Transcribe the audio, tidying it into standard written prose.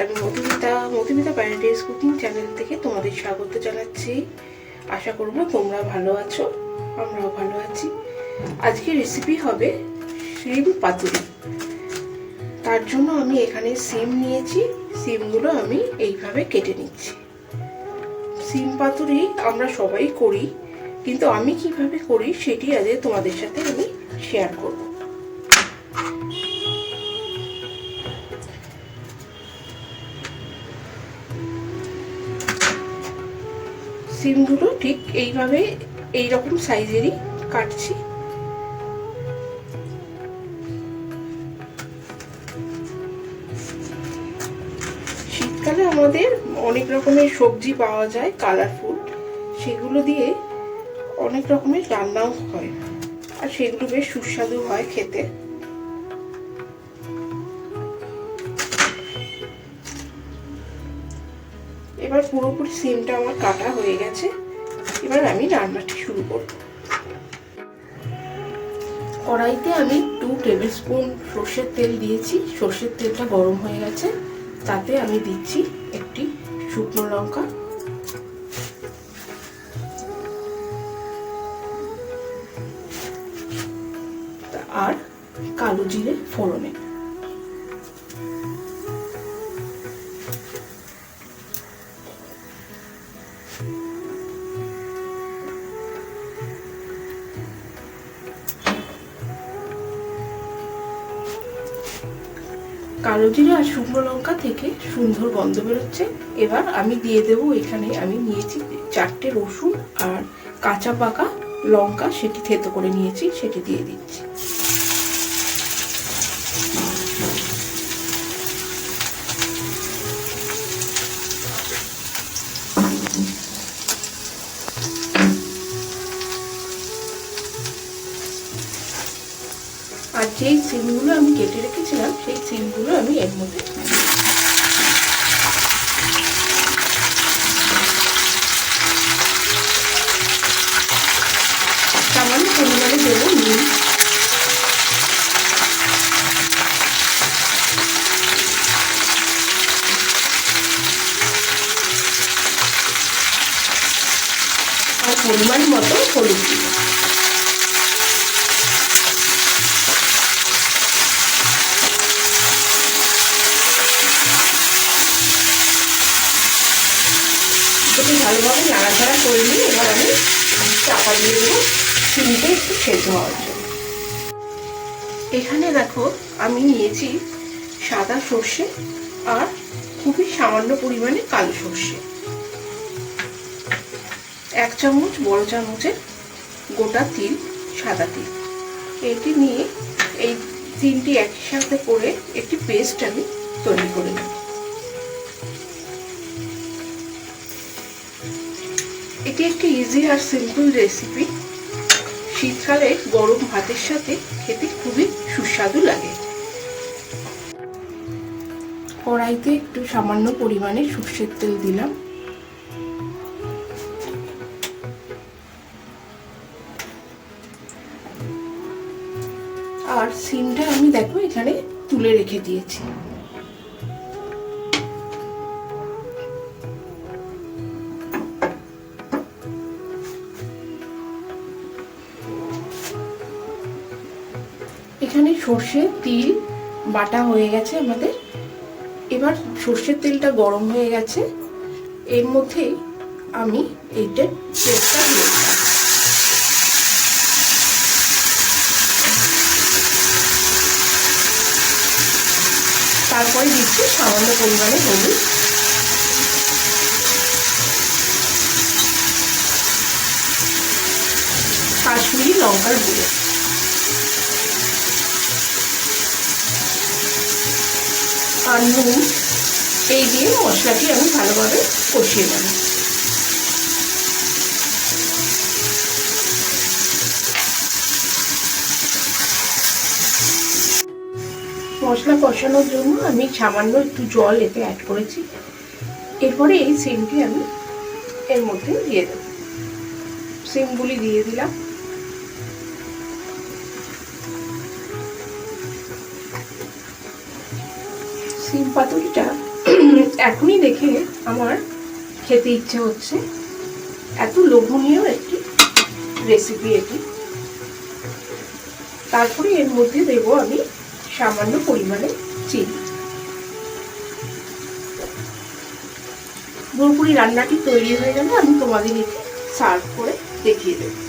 আমি Madhumita paradise cooking channel থেকে তোমাদের স্বাগত জানাচ্ছি। আশা করব তোমরা ভালো আছো, আমরাও ভালো আছি। আজকে রেসিপি হবে শিম পাতুরি। তার জন্য আমি এখানে সিম নিয়েছি, সিমগুলো আমি এইভাবে কেটে নিচ্ছি। সিম পাতুরি আমরা সবাই করি, কিন্তু আমি কিভাবে করি সেটি আজ তোমাদের সাথে আমি শেয়ার করব। সিমগুলো ঠিক এইভাবে এইরকম সাইজেরই কাটছি। শীতকালে আমাদের অনেক রকমের সবজি পাওয়া যায় কালারফুল, সেগুলো দিয়ে অনেক রকমের রান্নাও হয় আর সেগুলো বেশ সুস্বাদু হয় খেতে। এবার পুরোপুরি সিমটা আমার কাটা হয়ে গেছে। এবার আমি রান্নাটি শুরু করব। কড়াইতে আমি 2 টেবিল স্পুন সর্ষের তেল দিয়েছি। সর্ষের তেলটা গরম হয়ে গেছে, তাতে আমি দিচ্ছি একটি শুকনো লঙ্কা, আর কালো জিরে ফোড়নে। কালো জিরে আর শুকনো লঙ্কা থেকে সুন্দর গন্ধ বেরোচ্ছে। এবার আমি দিয়ে দেবো, এখানে আমি নিয়েছি 4টে রসুন আর কাঁচা পাকা লঙ্কা, সেটি থেতো করে নিয়েছি, সেটি দিয়ে দিচ্ছি। আর যেই সিমগুলো আমি কেটে রেখেছিলাম সেই সিমগুলো আমি এর মধ্যে সামান্য পরিমাণে দেবো নুন। আর পরিমাণ মতো হলুদ দিব। ভালোভাবে নাড়াচাড়া করে নিয়ে এবার আমি চাপা দিয়ে দেবো সিমটা একটু সেদ্ধ হওয়ার জন্য। এখানে দেখো আমি নিয়েছি সাদা সর্ষে আর খুবই সামান্য পরিমাণে কালো সর্ষে, 1 চামচ বড় চামচের গোটা তিল, সাদা তিল। এটি নিয়ে এই তিনটি একসাথে করে একটি পেস্ট আমি তৈরি করে নেব। এটি একটি ইজি আর সিম্পল রেসিপি। শীতকালে গরম ভাতের সাথে খেতে খুবই সুস্বাদু লাগে। কড়াইতে একটু সামান্য পরিমাণে সর্ষের তেল দিলাম, আর সিমটা আমি দেখো এখানে তুলে রেখে দিয়েছি। এখানে সর্ষে তিল বাটা হয়ে গেছে আমাদের। এবার সর্ষের তেলটা গরম হয়ে গেছে, এর মধ্যে আমি এইটা পেস্টটা দিয়ে দিলাম। তারপরে দিচ্ছি সামান্য পরিমাণে হলুদ, কাশ্মীরি লঙ্কার গুঁড়ো, আর নুন। এই দিয়ে মশলাটি আমি ভালোভাবে কষিয়ে নেব। মশলা কষানোর জন্য আমি সামান্য একটু জল এতে অ্যাড করেছি। এরপরে এই সিমটি আমি এর মধ্যে দিয়ে দেব। সিমগুলি দিয়ে দিলাম। সিম পাতুরিটা এখনই দেখে আমার খেতে ইচ্ছে হচ্ছে, এত লোভনীয় একটি রেসিপি এটি। তারপরে এর মধ্যে দেব আমি সামান্য পরিমাণে চিনি। পুরোপুরি রান্নাটি তৈরি হয়ে গেলে আমি তোমাদের এটি সার্ভ করে দেখিয়ে দেবো।